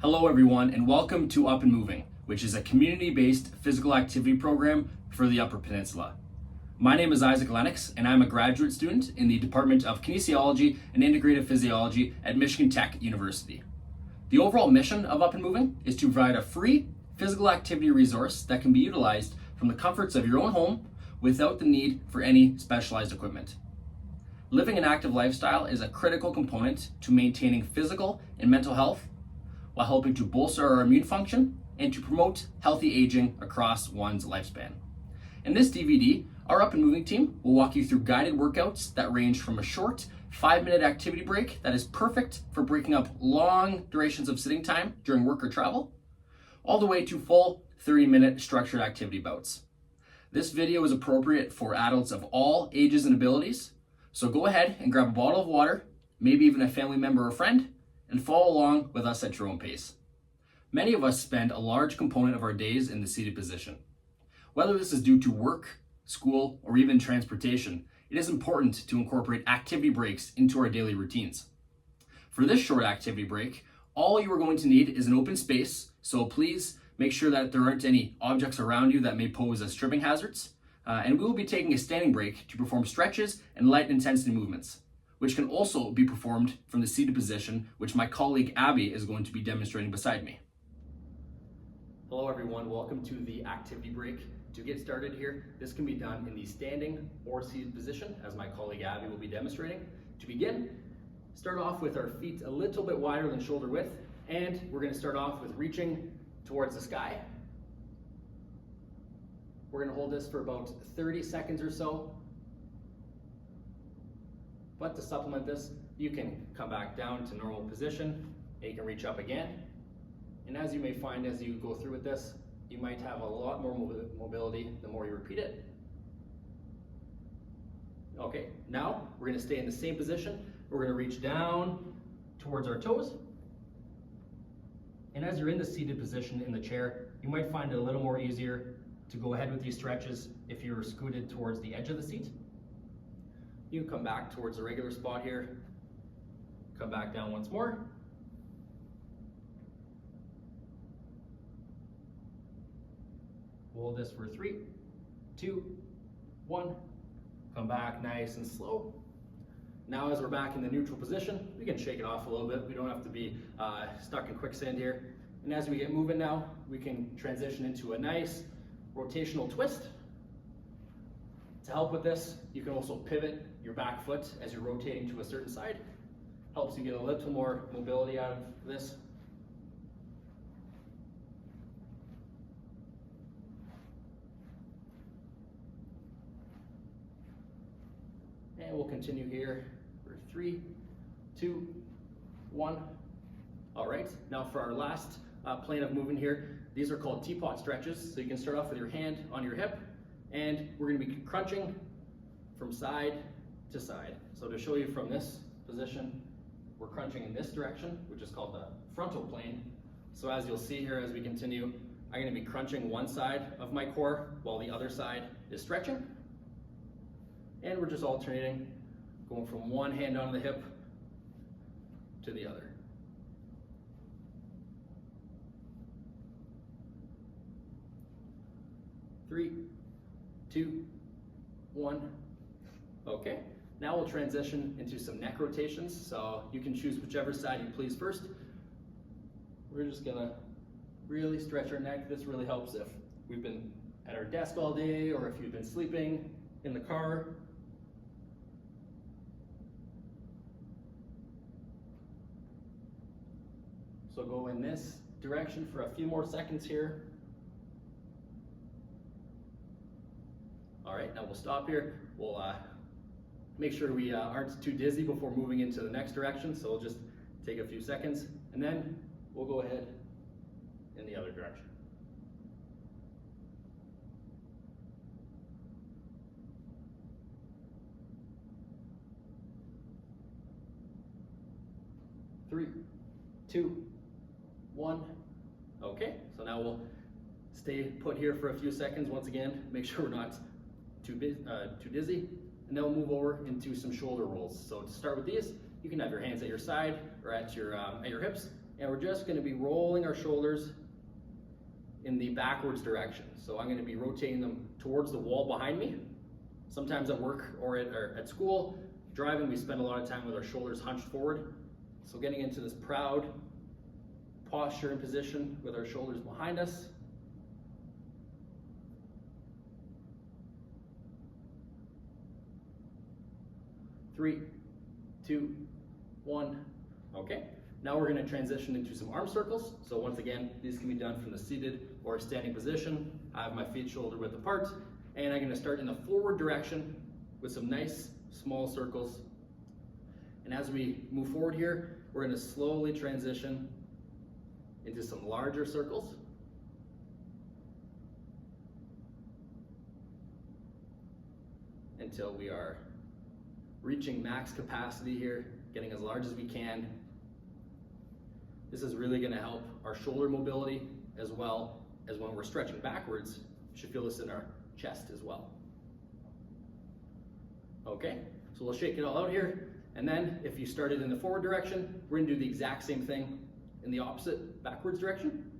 Hello everyone and welcome to Up and Moving, which is a community-based physical activity program for the Upper Peninsula. My name is Isaac Lennox and I'm a graduate student in the Department of Kinesiology and Integrative Physiology at Michigan Tech University. The overall mission of Up and Moving is to provide a free physical activity resource that can be utilized from the comforts of your own home without the need for any specialized equipment. Living an active lifestyle is a critical component to maintaining physical and mental health while helping to bolster our immune function and to promote healthy aging across one's lifespan. In this DVD, our Up and Moving team will walk you through guided workouts that range from a short 5-minute activity break that is perfect for breaking up long durations of sitting time during work or travel, all the way to full 30-minute structured activity bouts. This video is appropriate for adults of all ages and abilities, so go ahead and grab a bottle of water, maybe even a family member or friend, and follow along with us at your own pace. Many of us spend a large component of our days in the seated position. Whether this is due to work, school, or even transportation, it is important to incorporate activity breaks into our daily routines. For this short activity break, all you are going to need is an open space, so please make sure that there aren't any objects around you that may pose as tripping hazards, and we will be taking a standing break to perform stretches and light intensity movements, which can also be performed from the seated position, which my colleague Abby is going to be demonstrating beside me. Hello everyone, welcome to the activity break. To get started here, this can be done in the standing or seated position, as my colleague Abby will be demonstrating. To begin, start off with our feet a little bit wider than shoulder width, and we're going to start off with reaching towards the sky. We're going to hold this for about 30 seconds or so. But to supplement this, you can come back down to normal position, and you can reach up again. And as you may find as you go through with this, you might have a lot more mobility the more you repeat it. Okay, now we're going to stay in the same position. We're going to reach down towards our toes. And as you're in the seated position in the chair, you might find it a little more easier to go ahead with these stretches if you're scooted towards the edge of the seat. You come back towards the regular spot here, come back down once more. Hold this for 3, 2, 1. Come back nice and slow. Now as we're back in the neutral position, we can shake it off a little bit. We don't have to be stuck in quicksand here. And as we get moving now, we can transition into a nice rotational twist. To help with this, you can also pivot your back foot as you're rotating to a certain side. Helps you get a little more mobility out of this. And we'll continue here for 3, 2, 1. All right, now for our last plane of movement here, these are called teapot stretches. So you can start off with your hand on your hip, and we're going to be crunching from side to side. So to show you from this position, we're crunching in this direction, which is called the frontal plane. So as you'll see here as we continue, I'm going to be crunching one side of my core while the other side is stretching. And we're just alternating, going from one hand on the hip to the other. Three, 2, 1. Okay, now we'll transition into some neck rotations. So you can choose whichever side you please first. We're just gonna really stretch our neck. This really helps if we've been at our desk all day or if you've been sleeping in the car. So go in this direction for a few more seconds here. All right, now we'll stop here. We'll make sure we aren't too dizzy before moving into the next direction. So we'll just take a few seconds and then we'll go ahead in the other direction. Three, 2, 1. Okay, so now we'll stay put here for a few seconds. Once again, make sure we're not too dizzy, and then we'll move over into some shoulder rolls. So to start with these, you can have your hands at your side or at your hips, and we're just going to be rolling our shoulders in the backwards direction. So I'm going to be rotating them towards the wall behind me. Sometimes at work or at school, driving, we spend a lot of time with our shoulders hunched forward. So getting into this proud posture and position with our shoulders behind us. Three, two, one. Okay. Now we're going to transition into some arm circles. So once again, these can be done from the seated or standing position. I have my feet shoulder width apart, and I'm going to start in the forward direction with some nice small circles. And as we move forward here, we're going to slowly transition into some larger circles. Until we are reaching max capacity here, getting as large as we can. This is really going to help our shoulder mobility as well as when we're stretching backwards. You should feel this in our chest as well. Okay, so we'll shake it all out here. And then if you started in the forward direction, we're going to do the exact same thing in the opposite backwards direction.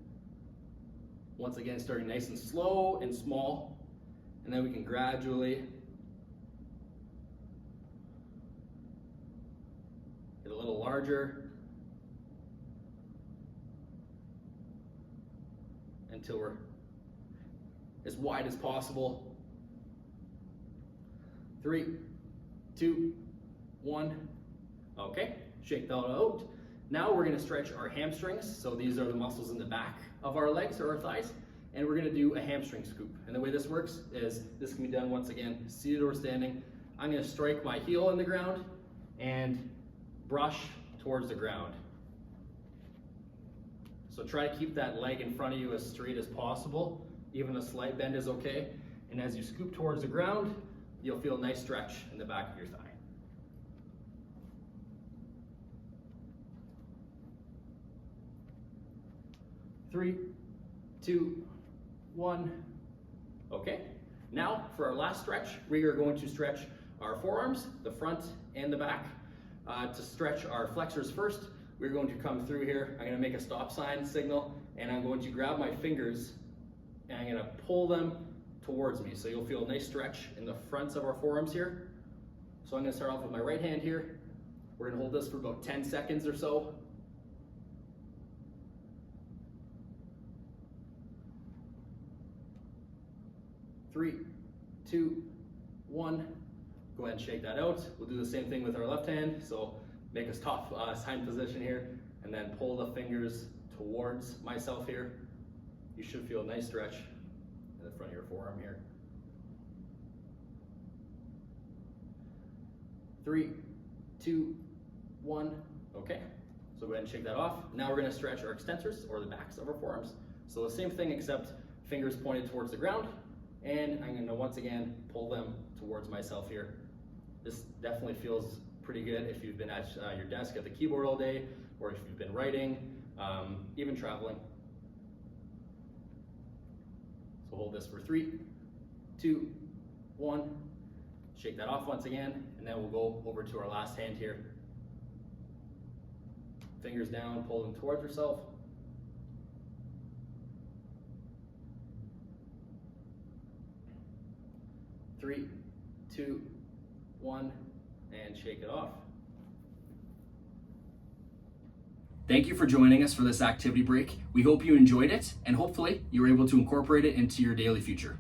Once again, starting nice and slow and small. And then we can gradually get a little larger until we're as wide as possible. 3, 2, 1. Okay, shake that out. Now we're going to stretch our hamstrings. So these are the muscles in the back of our legs or our thighs. And we're going to do a hamstring scoop. And the way this works is this can be done once again, seated or standing. I'm going to strike my heel in the ground and brush towards the ground. So try to keep that leg in front of you as straight as possible. Even a slight bend is okay. And as you scoop towards the ground, you'll feel a nice stretch in the back of your thigh. 3, 2, 1. Okay. Now for our last stretch, we are going to stretch our forearms, the front and the back. To stretch our flexors first, we're going to come through here. I'm going to make a stop sign signal, and I'm going to grab my fingers and I'm going to pull them towards me. So you'll feel a nice stretch in the fronts of our forearms here. So I'm going to start off with my right hand here. We're going to hold this for about 10 seconds or so. Three, 2, 1. Go ahead and shake that out. We'll do the same thing with our left hand. So make a stop sign position here, and then pull the fingers towards myself here. You should feel a nice stretch in the front of your forearm here. 3, 2, 1. Okay, so go ahead and shake that off. Now we're going to stretch our extensors, or the backs of our forearms. So the same thing, except fingers pointed towards the ground. And I'm going to once again pull them towards myself here. This definitely feels pretty good if you've been at your desk at the keyboard all day, or if you've been writing, even traveling. So hold this for 3, 2, 1. Shake that off once again, and then we'll go over to our last hand here. Fingers down, pull them towards yourself. 3, 2, 1, and shake it off. Thank you for joining us for this activity break. We hope you enjoyed it, and hopefully you were able to incorporate it into your daily future.